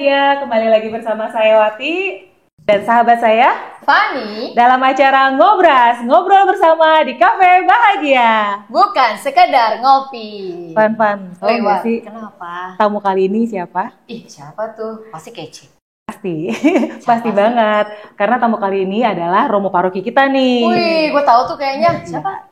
Bahagia, kembali lagi bersama saya Wati dan sahabat saya Fani dalam acara Ngobras, ngobrol bersama di Cafe Bahagia. bukan sekedar ngopi. Fan, tahu nggak sih Kenapa? tamu kali ini siapa? Siapa tuh? Pasti kece. Pasti, pasti banget. Karena tamu kali ini adalah Romo Paroki kita nih. Wih, gue tahu tuh kayaknya. Siapa?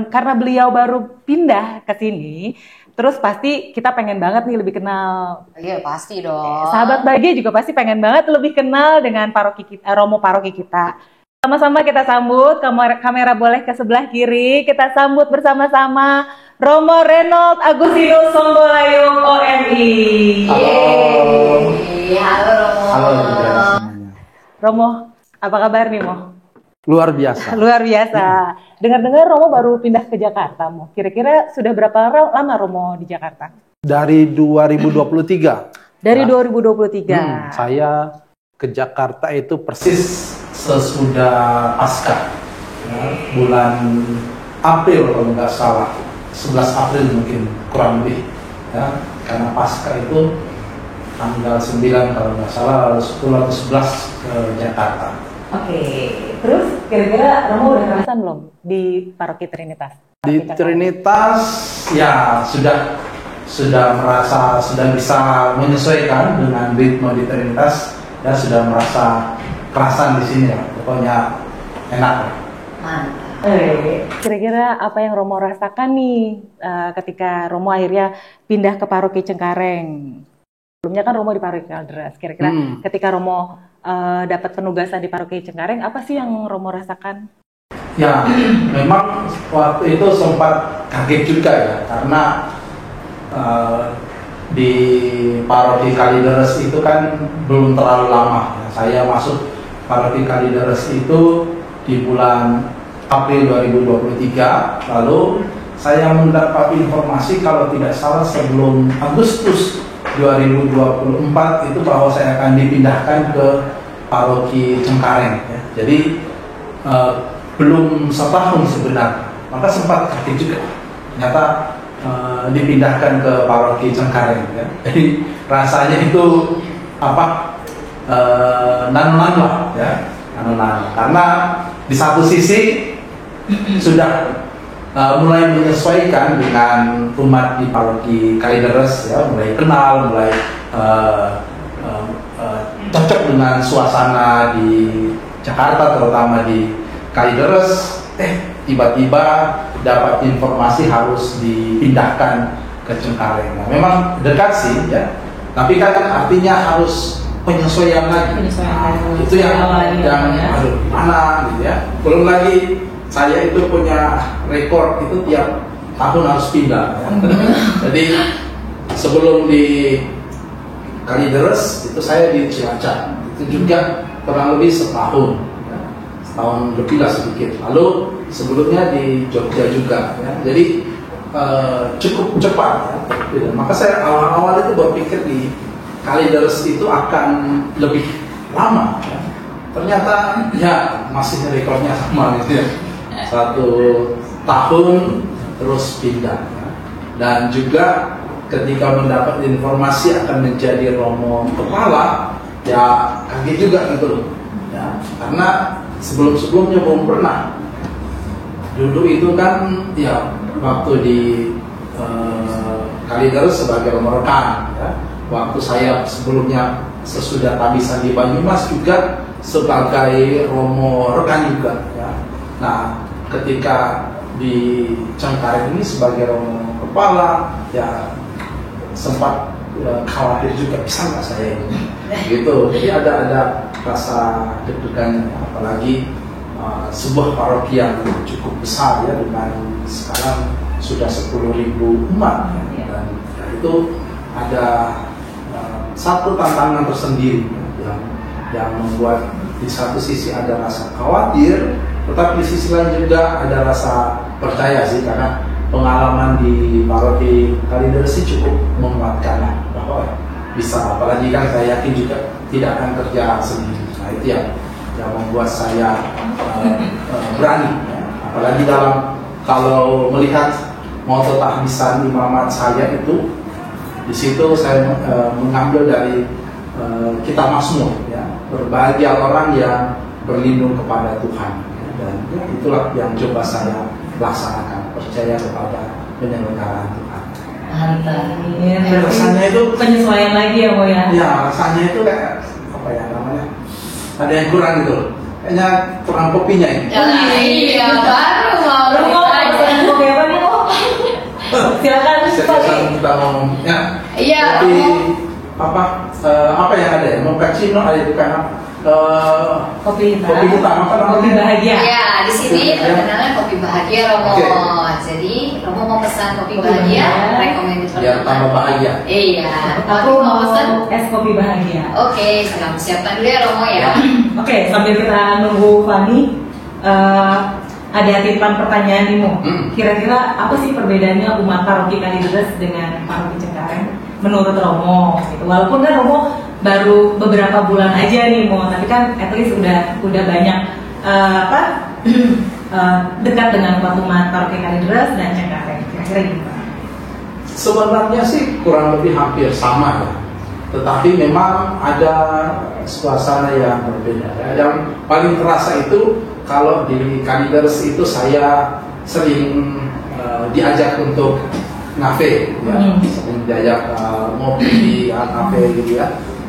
Karena beliau baru pindah ke sini, terus pasti kita pengen banget nih lebih kenal. Iya, pasti dong. Sahabat Bahagia juga pasti pengen banget lebih kenal dengan paroki kita, Romo Paroki kita. Sama-sama kita sambut, kamera boleh ke sebelah kiri, kita sambut bersama-sama Romo Renold Agustinus Sombolayung OMI. Yeay. Halo Romo. Halo juga semuanya. Romo, apa kabar nih Mo? Luar biasa. Luar biasa. Dengar-dengar Romo baru pindah ke Jakarta, Mo. Kira-kira sudah berapa lama Romo di Jakarta? Dari 2023. Dari 2023. Saya ke Jakarta itu persis sesudah Paskah. Ya, bulan April kalau nggak salah. 11 April mungkin, kurang lebih. Ya, karena Paskah itu tanggal 9 kalau nggak salah, lalu 10 atau 11 ke Jakarta. Oke, terus kira-kira Romo udah kerasan belum di Paroki Trinitas? Di Trinitas ya sudah merasa sudah bisa menyesuaikan dengan ritme di Trinitas dan sudah merasa kerasan di sini ya, pokoknya enak. Mantap. Kira-kira apa yang Romo rasakan nih ketika Romo akhirnya pindah ke Paroki Cengkareng? Sebelumnya kan Romo di Paroki Kaldras. Kira-kira ketika Romo dapat penugasan di Paroki Cengkareng, apa sih yang Romo rasakan? Ya, memang waktu itu sempat kaget juga ya, karena di Paroki Kalideres itu kan belum terlalu lama. Ya. Saya masuk Paroki Kalideres itu di bulan April 2023, lalu saya mendapat informasi kalau tidak salah sebelum Agustus 2024 itu bahwa saya akan dipindahkan ke Paroki Cengkareng. Ya. Jadi belum setahun sebenarnya, maka sempat kaget juga. Ternyata dipindahkan ke Paroki Cengkareng. Ya. Jadi rasanya itu apa? Nan-nan lah, ya, nan-nan. Karena di satu sisi sudah mulai menyesuaikan dengan umat di Paroki Kalideres, ya, mulai kenal, mulai cocok dengan suasana di Jakarta, terutama di Kalideres. Tiba-tiba dapat informasi harus dipindahkan ke Cengkareng. Nah, memang dekat sih, ya, tapi kan artinya harus penyesuaian lagi. Itu yang aduh, mana gitu ya. Belum lagi saya itu punya rekor itu tiap tahun harus pindah. Ya. Jadi sebelum di Kalideres itu saya di Cilacap, itu juga kurang lebih setahun, ya. Setahun lebih lah sedikit. Lalu sebelumnya di Jogja juga, ya. Jadi cukup cepat. Ya. Maka saya awal-awal itu berpikir di Kalideres itu akan lebih lama. Ya. Ternyata ya masih rekornya sama gitu ya. 1 tahun terus pindah, ya. Dan juga ketika mendapat informasi akan menjadi Romo Kepala, ya kaget juga gitu, ya, karena sebelumnya belum pernah. Dulu itu kan ya waktu di Kalideres sebagai Romo Rekan, ya. Waktu saya sebelumnya sesudah tabisan di Banyumas juga sebagai Romo Rekan juga, ya. Nah, ketika di Cengkareng ini sebagai Romo Kepala, ya sempat khawatir juga, bisa nggak saya ini, gitu. Jadi ada rasa deg-degan, apalagi sebuah paroki yang cukup besar, ya, dengan sekarang sudah 10.000 umat, ya. Dan itu ada satu tantangan tersendiri, ya, yang membuat di satu sisi ada rasa khawatir, tetapi di sisi lain juga ada rasa percaya sih, karena pengalaman di Paroki Kalideres sih cukup menguatkan bahwa bisa, apalagi kan saya yakin juga tidak akan kerja sendiri. Nah, itu yang membuat saya berani, ya. Apalagi kalau melihat moto tahbisan imamat saya itu, di situ saya mengambil dari kita makmur ya. Berbahagia orang yang berlindung kepada Tuhan ya. Dan ya, itulah yang coba saya laksanakan, percaya kepada penyelenggaraan Tuhan. Mantap. Rasanya itu penyesuaian lagi ya Mo ya. Ya, rasanya itu kayak apa ya namanya? Ada yang kurang gitu. Kayaknya kurang kopinya ini. Iya, baru mau Mau pesan kopi apa nih Mo? Silakan. Saya kita ngomong ya. Iya. Kopi apa yang ada ya? Mochaccino ada bukan Kopi hitam. Kopi hitam apa namanya? Kopi bahagia. Iya, di sini terkenalnya kopi bahagia Romo. Oke. Jadi Romo mau pesan kopi bahagia, recommended Biar tambah bahagia. Iya. Aku mau mau pesan. es kopi bahagia. Oke, kamu siapkan dulu ya Romo ya. Oke, sambil kita nunggu Fani, ada titipan pertanyaan nih Mo. Kira-kira apa sih perbedaannya umat paroki Kalideres dengan paroki Cengkareng menurut Romo? Gitu. Walaupun kan Romo baru beberapa bulan aja nih Mo, tapi kan at least udah banyak dekat dengan umat paroki Kalideres dan Cengkareng. Kira-kira gimana? Sebenarnya sih kurang lebih hampir sama ya. Tetapi memang ada suasana yang berbeda. Yang paling terasa itu kalau di Kalideres itu saya sering diajak untuk ngafe, ya. Sering diajak ngopi di kafe gitu ya.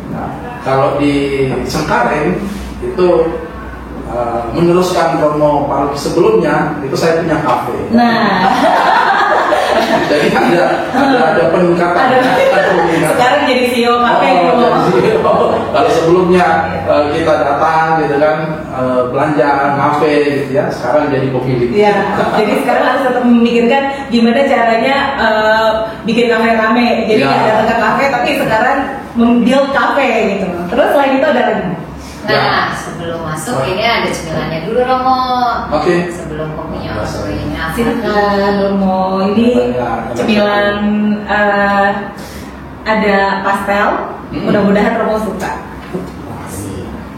Nah, kalau di Cengkareng itu meneruskan Romo paroki sebelumnya itu saya punya kafe. Nah, Jadi ada peningkatan. sekarang jadi CEO kafe gitu. Kalau sebelumnya kita datang gitu kan belanja kafe gitu ya, sekarang jadi pemilik. Iya, jadi sekarang harus tetap memikirkan gimana caranya bikin kafe rame. Jadi nggak datang ke kafe, tapi sekarang membuild kafe gitu. Terus selain itu ada lagi. Nah, sebelum masuk ini ada cemilannya dulu Romo. Oke. Sebelum kopinya masuk ini apa? Silakan Romo. Ini cemilan ada pastel. Mudah-mudahan Romo suka.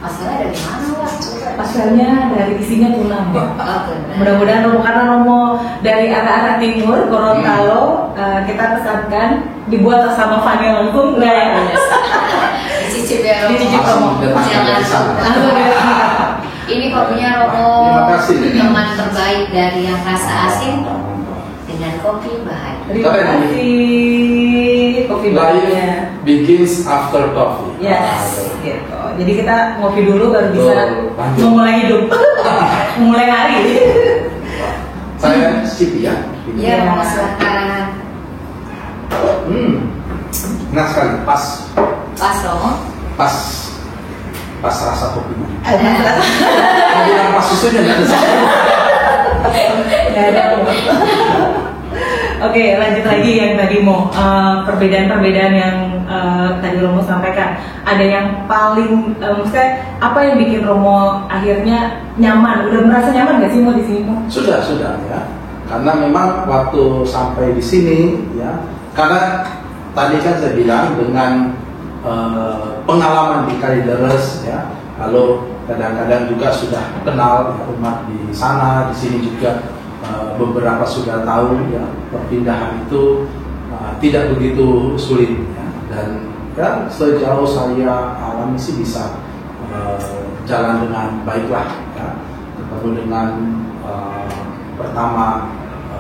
Pasalnya dari mana Wak? Pastelnya dari isinya tuna. Oh, benar. Mudah-mudahan Romo, karena Romo dari arah-arah timur Gorontalo, kita pesankan dibuat sama Fani langsung enggak ya? Dicicip ya Romo. Dicicip Romo. Jangan lupa. Ini kopinya Romo. Terima kasih. Teman terbaik dari yang rasa asin dengan kopi bahagia. Terima kasih kopi bahagia. Life begins after coffee. Yes, gitu. Jadi kita ngopi dulu baru bisa lanjut. memulai hidup, memulai hari. Saya cicipi ya. Iya, Romo silakan. Enak sekali, pas Romo. pas rasa kopinya. Ada. Kalau bilang pas susunya nggak ada. Nggak ada. Oke, lanjut lagi yang tadi mau perbedaan-perbedaan yang tadi Romo sampaikan. Ada yang paling, maksudnya apa yang bikin Romo akhirnya nyaman? Udah merasa nyaman nggak sih Mo di sini Mo? Sudah ya. Karena memang waktu sampai di sini ya, karena tadi kan saya bilang dengan pengalaman di Kalideres ya, lalu kadang-kadang juga sudah kenal ya, umat di sana, di sini juga beberapa sudah tahu ya perpindahan itu tidak begitu sulit ya. Dan ya sejauh saya alami sih bisa jalan dengan baiklah ya. Ketemu dengan pertama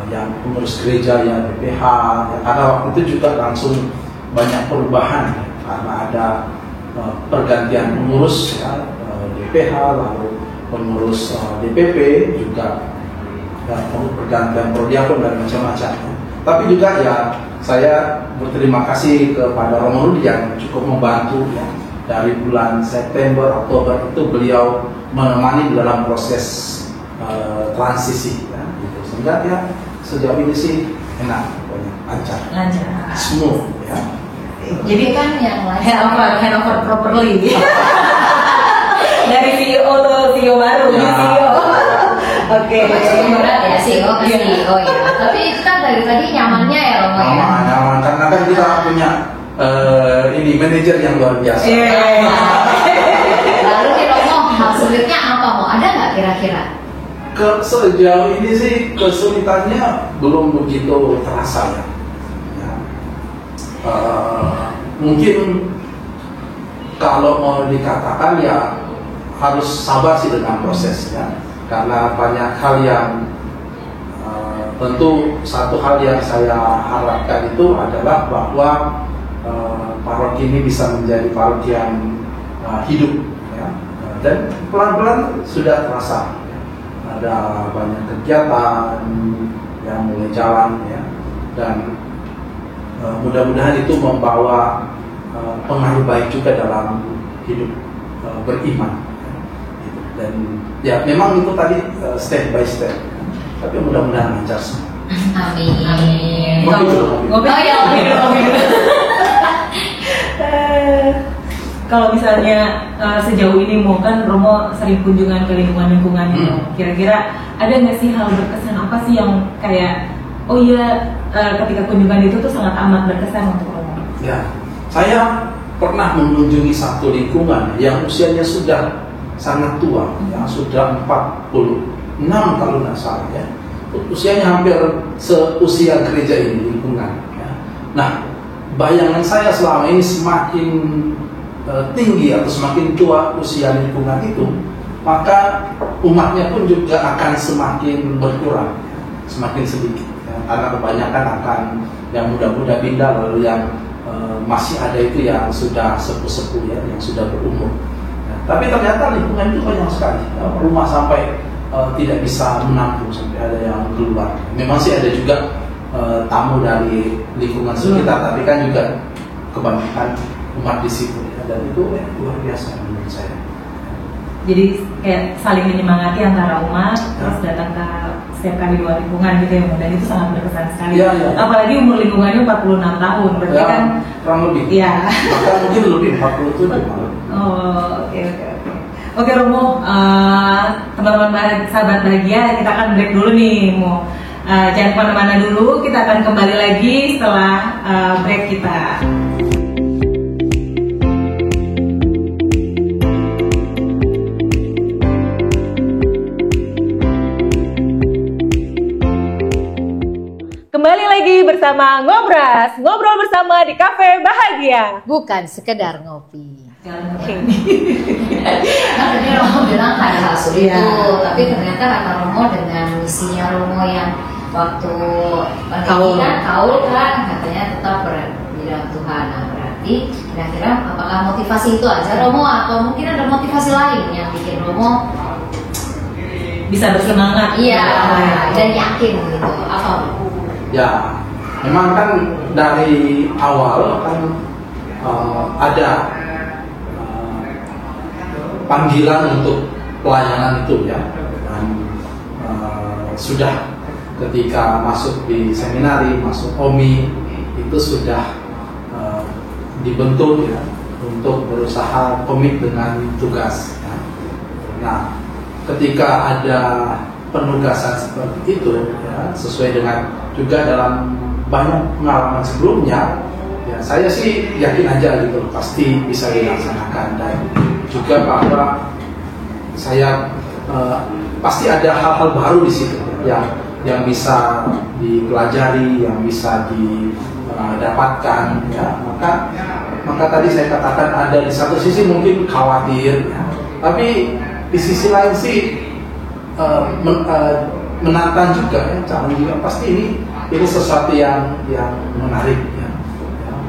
yang pengurus gereja ya BPH ya, karena waktu itu juga langsung banyak perubahan ya, karena ada pergantian pengurus ya, DPH lalu pengurus DPP juga ya, pergantian prodiakon dan macam-macam. Tapi juga ya saya berterima kasih kepada Romo Rudi yang cukup membantu ya. Dari bulan September, Oktober itu beliau menemani dalam proses transisi ya, gitu. Sehingga ya sejauh ini sih enak, lancar, smooth ya. Jadi kan yang lain hand over properly. Dari CEO ke CEO baru, Ya. CEO. Oke. berat ya CEO ke CEO ya. Tapi itu kan dari tadi nyamannya ya Romo ya. Nyaman, karena kan kita punya ini manajer yang luar biasa. Lalu nih Romo, hal sulitnya apa Mo? Ada nggak kira-kira? Sejauh ini sih kesulitannya belum begitu terasa ya. Mungkin kalau mau dikatakan ya harus sabar sih dengan prosesnya, karena banyak hal yang tentu satu hal yang saya harapkan itu adalah bahwa paroki ini bisa menjadi paroki yang hidup ya. Dan pelan-pelan sudah terasa ya. Ada banyak kegiatan yang mulai jalan ya, dan mudah-mudahan itu membawa pengaruh baik juga dalam hidup beriman gitu. Dan ya memang itu tadi step by step, tapi mudah-mudahan lancar semua. Amin. Kalau misalnya sejauh ini mau kan Romo sering kunjungan ke lingkungan kira-kira ada nggak sih hal berkesan apa sih yang kayak oh iya ketika kunjungan itu tuh sangat amat berkesan untuk Romo? Ya, saya pernah mengunjungi satu lingkungan yang usianya sudah sangat tua, yang sudah 46 kalau nggak salah ya. Usianya hampir seusia gereja ini lingkungan ya. Nah, bayangan saya selama ini semakin tinggi atau semakin tua usia lingkungan itu, maka umatnya pun juga akan semakin berkurang, semakin sedikit ya. Karena kebanyakan akan yang muda-muda pindah, lalu yang masih ada itu yang sudah sepuh-sepuh ya, yang sudah berumur ya. Tapi ternyata lingkungan itu banyak sekali ya. Rumah sampai tidak bisa menampung, sampai ada yang keluar. Memang sih ada juga tamu dari lingkungan sekitar, tapi kan juga kebanyakan umat di situ ya. Dan itu luar biasa menurut saya. Jadi kayak saling menyemangati antara umat, terus datang ke setiap kali dua lingkungan gitu ya, dan itu sangat berkesan sekali. Apalagi umur lingkungannya 46 tahun, berarti kan kurang lebih. Iya. Bahkan mungkin lebih 47 malah. Oh, oke. Oke Romo, teman-teman sahabat bahagia, kita akan break dulu nih, Mo. Jangan kemana-mana dulu, kita akan kembali lagi setelah break kita. Kembali lagi bersama Ngobras, ngobrol bersama di Cafe Bahagia. Bukan sekedar ngopi. Nah, tadi Romo bilang hal-hal sulit itu, tapi ternyata kata Romo dengan misinya Romo yang waktu pendidikan kaul kan katanya tetap berbilang Tuhan. Nah, berarti kira-kira apakah motivasi itu aja Romo atau mungkin ada motivasi lain yang bikin Romo bisa bersemangat? Iya, dan yakin gitu. Apa? Ya, memang kan dari awal kan ada panggilan untuk pelayanan itu ya, dan sudah ketika masuk di seminari, masuk OMI itu sudah dibentuk ya untuk berusaha komit dengan tugas ya. Nah, ketika ada penugasan seperti itu ya, sesuai dengan juga dalam banyak pengalaman sebelumnya ya, saya sih yakin aja gitu pasti bisa dilaksanakan, dan juga bahwa saya pasti ada hal-hal baru di situ yang bisa dipelajari, yang bisa didapatkan ya. Maka tadi saya katakan ada di satu sisi mungkin khawatir ya, tapi di sisi lain sih menantang juga ya, challenge juga. Pasti ini sesuatu yang menarik ya.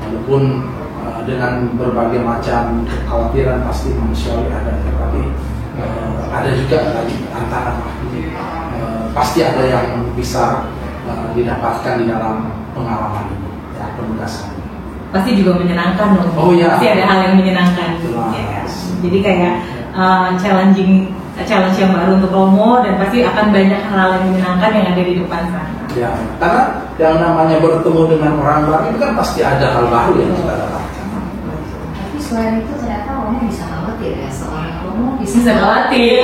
Walaupun dengan berbagai macam kekhawatiran pasti manusiawi ada ya, tapi ada juga antara pasti ada yang bisa didapatkan di dalam pengalaman ini ya, penugasan. Pasti juga menyenangkan dong. Oh ya. Pasti ada hal yang menyenangkan. Ya. Jadi kayak challenge yang baru untuk Romo, dan pasti akan banyak hal yang menyenangkan yang ada di depan sana. Ya, karena yang namanya bertemu dengan orang baru itu kan pasti ada hal baru yang kita dapatkan. Tapi selain itu ternyata Romo bisa khawatir ya, seorang Romo bisa khawatir.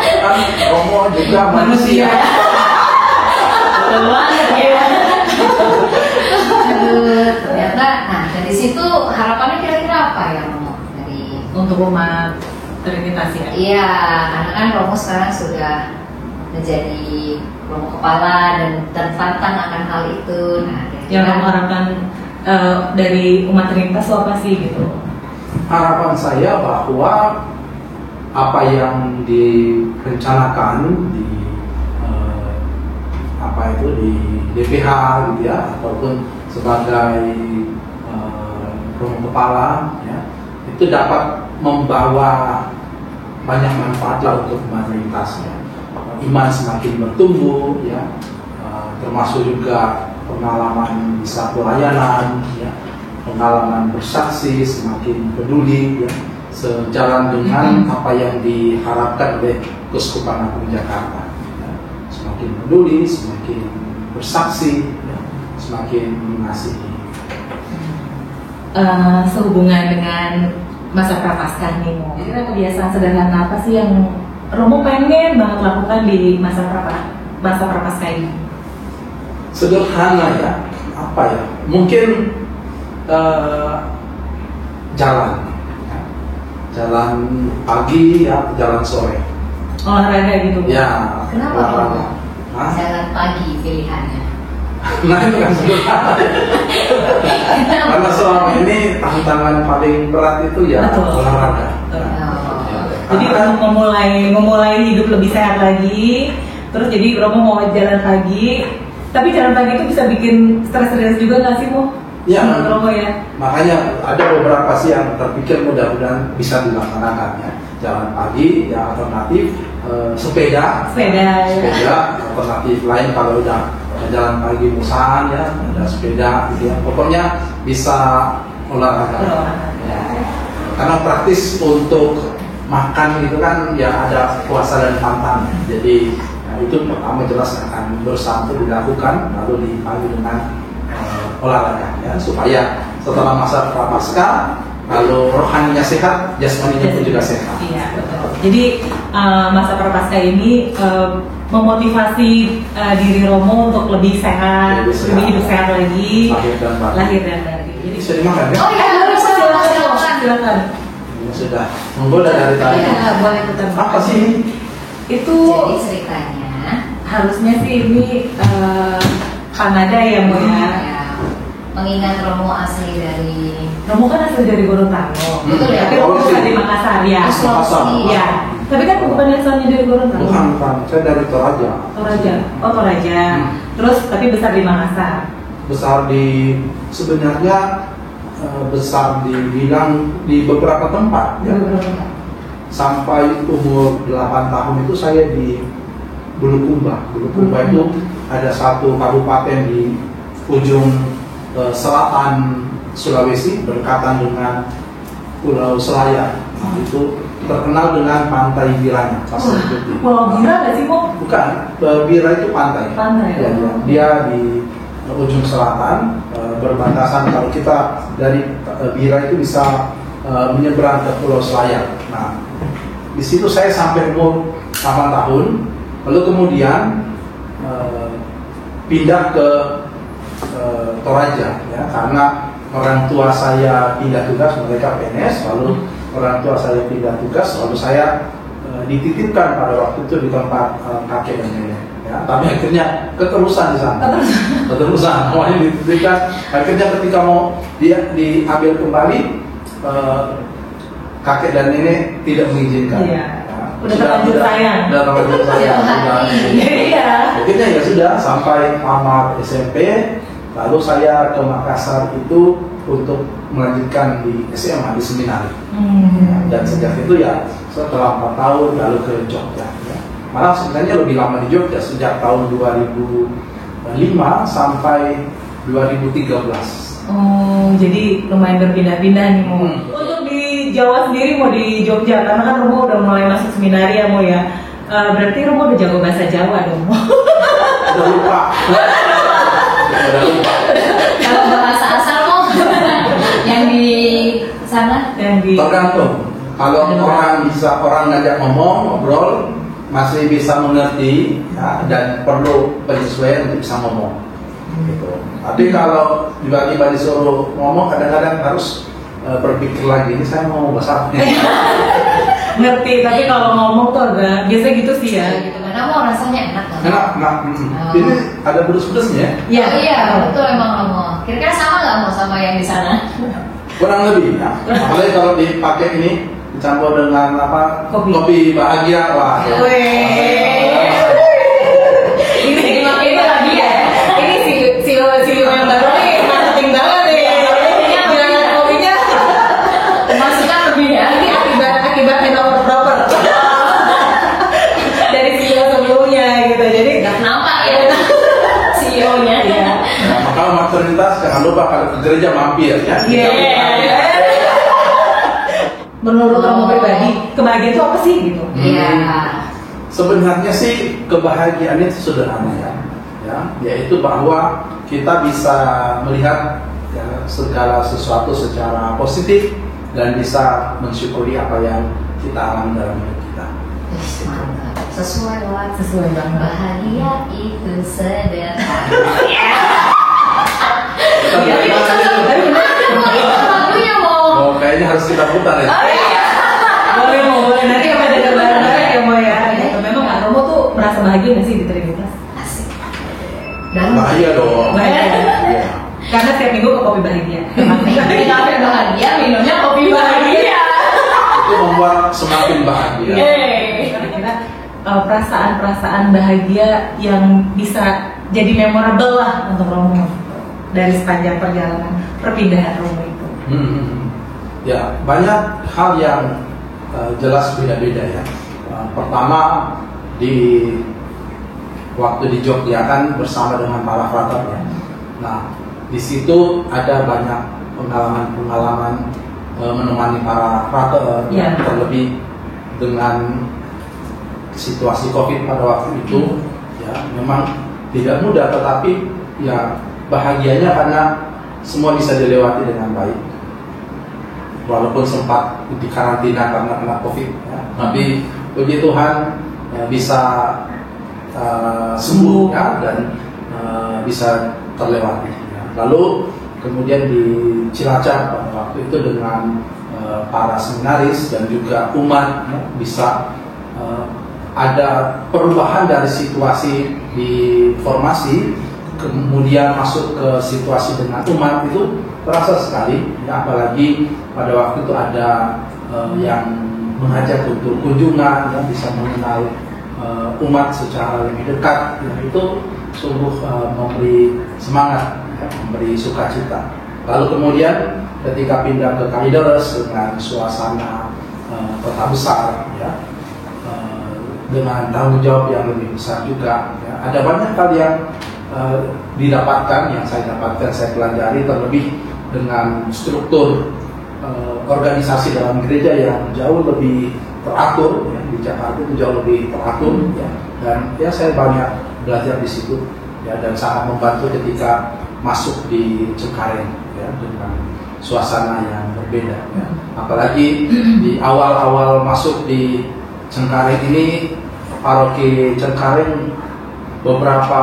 Kan Romo juga manusia. Betul banget ya. Aduh, ternyata, nah dari situ harapannya kira-kira apa ya Romo dari untuk umat Trinitas ya? Iya, karena kan Romo sekarang sudah menjadi Romo kepala dan tertantang akan hal itu. Nah, yang Romo harapkan dari umat Trinitas apa sih gitu? harapan saya bahwa apa yang direncanakan di di DPH gitu ya, ataupun sebagai rumah kepala ya, itu dapat membawa banyak manfaat lah untuk mayoritasnya. Iman semakin bertumbuh ya, termasuk juga pengalaman bisa pelayanan ya, pengalaman bersaksi semakin peduli ya, sejalan dengan apa yang diharapkan oleh Keuskupan Agung Jakarta ya. Semakin peduli, semakin bersaksi ya, semakin mengasihi. Sehubungan dengan masa prapaskah nih, kira kebiasaan sederhana apa sih yang Romo pengen banget lakukan di masa prapaskah ini? Sederhana ya, apa ya? Mungkin jalan pagi ya, jalan sore. Olahraga gitu? Ya. Kenapa olahraga? Jalan pagi pilihannya? Nah itu kan sederhana. Karena selama ini tantangan paling berat itu ya olahraga. Jadi untuk memulai hidup lebih sehat lagi, terus jadi Romo mau jalan pagi, tapi jalan pagi itu bisa bikin stres juga nggak sih, Mo? Ya, Romo ya. Makanya ada beberapa sih yang terpikir mudah-mudahan bisa dilaksanakan ya. Jalan pagi, ya alternatif sepeda alternatif lain kalau udah jalan pagi musan ya, ada sepeda gitu ya. Pokoknya bisa olahraga. Ya. Karena praktis untuk makan itu kan ya ada puasa dan pantang. Jadi itu pertama jelas akan berusaha untuk dilakukan, lalu dipadu dengan olahraga ya, supaya setelah masa prapaskah lalu rohaninya sehat, jasmaninya pun juga sehat. Iya, betul. Jadi masa prapaskah ini memotivasi diri Romo untuk lebih sehat, lebih hidup sehat lagi, lahir dan batin. Jadi bisa dimakan ya? Oh iya, silakan. Sudah, monggo dari tadi. Iya, boleh putar. Apa sih ini? Itu jadi ceritanya harusnya sih ini Kanada ya, Mo ya. Mengingat Romo asli dari Romo kan asli dari Gorontalo. Betul ya. Tapi Romo bukan di Makassar ya. Iya. Tapi kan bukan asalnya dari Gorontalo. Bukan, saya dari Toraja. Toraja. Terus tapi besar di Makassar. Besar di sebenarnya besar dibilang di beberapa tempat ya. Sampai umur 8 tahun itu saya di Bulukumba. Bulukumba itu ada satu kabupaten di ujung selatan Sulawesi berdekatan dengan Pulau Selayar. Nah, itu terkenal dengan pantai Biranya. Pulau Bira nggak sih, Mo? Bukan, Bira itu pantai. Ya, dia di ujung selatan, berbatasan. Kalau kita dari Bira itu bisa menyeberang ke Pulau Selayar. Nah, di situ saya sampai umur 8 tahun, lalu kemudian pindah ke Toraja ya, karena orang tua saya pindah tugas, mereka PNS, lalu orang tua saya pindah tugas, lalu saya dititipkan pada waktu itu di tempat kakek dan nenek ya. Tapi akhirnya keterusan di sana. Keterusan, awalnya dititipkan, akhirnya ketika mau dia diambil kembali, kakek dan nenek tidak mengizinkan. Iya. Udah terlanjur sayang. Udah terlanjur sayang. Iya. Akhirnya ya sudah sampai tamat SMP, lalu saya ke Makassar itu untuk melanjutkan di SMA di seminari. Dan sejak itu ya setelah 4 tahun lalu ke Jogja. Ya. Malah sebenarnya lebih lama di Jogja sejak tahun 2005 sampai 2013. Oh, jadi lumayan berpindah-pindah nih, Mo. Untuk di Jawa sendiri, mau di Jogja, karena kan Romo udah mulai masuk seminari ya, Mo ya. Berarti Romo udah jago bahasa Jawa dong, Mo. Udah lupa. Kalau bahasa asal Mo yang di sana, yang di tergantung. Kalau orang ngajak ngomong, ngobrol, masih bisa mengerti ya, dan perlu penyesuaian untuk bisa ngomong. Gitu. Tapi kalau tiba-tiba disuruh ngomong, kadang-kadang harus berpikir lagi, ini saya mau bahasa apa? Ngerti, tapi kalau ngomong tuh agak biasa gitu sih ya. gitu. Karena Mo rasanya enak kan? Enak. Ini ada pedes-pedesnya. Iya, betul emang Romo. Kira-kira sama nggak Mo sama yang di sana? kurang lebih ya. Apalagi kalau dipakai ini dicampur dengan apa? Kopi bahagia, wah. Ini lagi ya. Ini si yang baru nih marketing banget nih. Jangan kopinya Maksudnya lebih ya. ini akibat handover proper dari CEO sebelumnya gitu. Jadi Nggak nampak ya CEO-nya. ya. Nah, maka maternitas jangan lupa kalau ke gereja mampir ya. Menurut kamu pribadi, kebahagiaan itu apa sih gitu? Iya. Sebenarnya sih kebahagiaan itu sederhana ya, yaitu bahwa kita bisa melihat ya, segala sesuatu secara positif dan bisa mensyukuri apa yang kita alami dalam hidup kita. Mantap. Sesuai banget. bahagia itu sederhana. Lagunya mau. Oh, kayaknya harus kita putar ya. Boleh. Nanti kita dengar bareng-bareng ya Mo ya. Gitu. Memang Kak Romo tuh merasa bahagia nggak sih di Trinitas? Asik. Bahagia dong. Bahagia. Iya. Karena setiap minggu ke kopi bahagia. Kita bahagia, minumnya kopi bahagia. Itu membuat semakin bahagia. Kira-kira perasaan-perasaan bahagia yang bisa jadi memorable lah untuk Romo dari sepanjang perjalanan perpindahan Romo itu. Ya, banyak hal yang jelas beda-beda ya. Pertama di waktu di Jogja kan bersama dengan para frater ya. Nah, di situ ada banyak pengalaman-pengalaman menemani para frater Ya. terlebih dengan situasi COVID pada waktu itu ya memang tidak mudah, tetapi ya bahagianya karena semua bisa dilewati dengan baik. Walaupun sempat dikarantina karena kena COVID ya. Tapi puji Tuhan ya, bisa sembuh ya, dan bisa terlewati ya. Lalu kemudian di Cilacap pada waktu itu dengan para seminaris dan juga umat ya, bisa ada perubahan dari situasi di formasi kemudian masuk ke situasi dengan umat itu terasa sekali ya, apalagi pada waktu itu ada yang mengajak untuk kunjungan yang bisa mengenal umat secara lebih dekat ya, itu sungguh memberi semangat ya, memberi sukacita. Lalu kemudian ketika pindah ke Kalideres dengan suasana kota besar ya, dengan tanggung jawab yang lebih besar juga ya, ada banyak hal yang didapatkan, yang saya dapatkan, saya pelajari, terlebih dengan struktur organisasi dalam gereja yang jauh lebih teratur ya, di Jakarta itu jauh lebih teratur ya, dan ya saya banyak belajar di situ ya, dan sangat membantu ketika masuk di Cengkareng ya, dengan suasana yang berbeda ya. Apalagi di awal-awal masuk di Cengkareng ini, paroki Cengkareng beberapa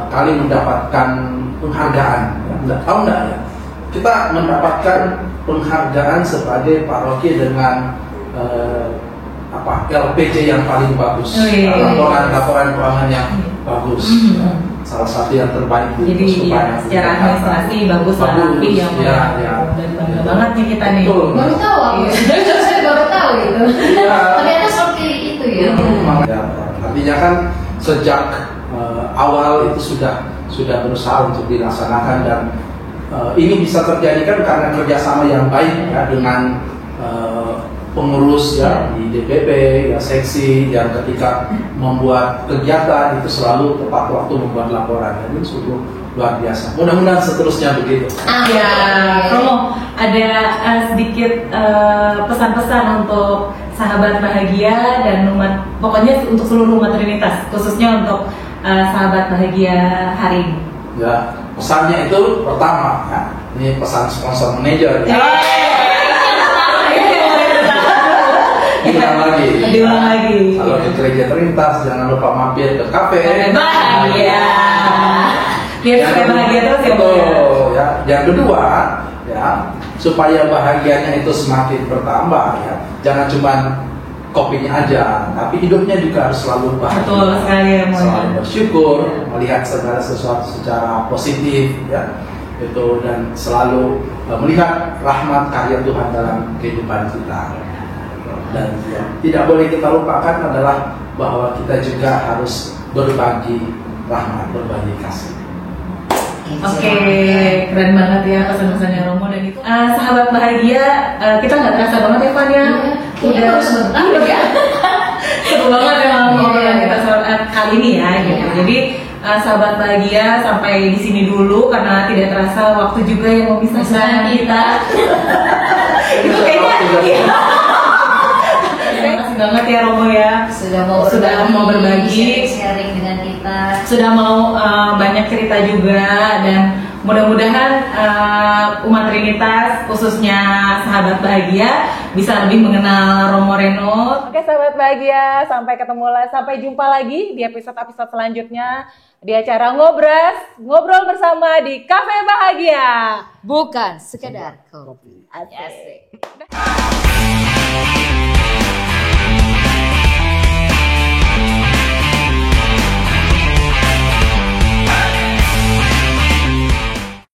kali mendapatkan penghargaan ya. Nggak tahu nggak ya, kita mendapatkan penghargaan sebagai paroki dengan LPJ yang paling bagus, laporan keuangan yang bagus ya. Salah satu yang terbaik. Jadi ya, secara administrasi bagus lah, tapi yang dan bangga banget nih kita nih. Baru tahu aku. Saya baru tahu itu. Ternyata seperti itu ya. Artinya kan sejak awal itu sudah berusaha untuk dilaksanakan, dan ini bisa terjadi kan karena kerjasama yang baik ya, dengan pengurus ya di DPP ya, seksi yang ketika membuat kegiatan itu selalu tepat waktu membuat laporan, dan ini sungguh luar biasa. Mudah-mudahan seterusnya begitu. Ya, Romo, ada sedikit pesan-pesan untuk sahabat bahagia dan umat, pokoknya untuk seluruh umat Trinitas, khususnya untuk sahabat bahagia hari ini. Ya, pesannya itu pertama ya, ini pesan sponsor manajer. Diulang lagi. Kalau di gereja Trinitas jangan lupa mampir ke kafe bahagia. Biar supaya bahagia terus ya, ya. Yang kedua ya, supaya bahagianya itu semakin bertambah ya, jangan cuma kopinya aja, tapi hidupnya juga harus selalu bahagia. Betul sekali ya, selalu bersyukur, melihat segala sesuatu secara positif ya. itu, dan selalu melihat rahmat karya Tuhan dalam kehidupan kita. Dan tidak boleh kita lupakan adalah bahwa kita juga harus berbagi rahmat, berbagi kasih. Oke, keren banget ya pesan-pesannya Romo, dan itu sahabat bahagia, kita nggak terasa banget ya Van ya. Udah harus sebentar ya. Seru banget memang ngobrolan kita kali ini ya gitu. Jadi sahabat bahagia sampai di sini dulu karena tidak terasa waktu juga yang memisahkan kita. Itu kayaknya terima kasih banget ya Romo ya, sudah mau berbagi, sharing dengan kita, sudah mau banyak cerita juga, dan mudah-mudahan umat Trinitas khususnya sahabat bahagia bisa lebih mengenal Romo Reno. Oke sahabat bahagia, sampai jumpa lagi di episode-episode selanjutnya di acara Ngobras, ngobrol bersama di Cafe Bahagia. bukan sekedar kopi. Asik.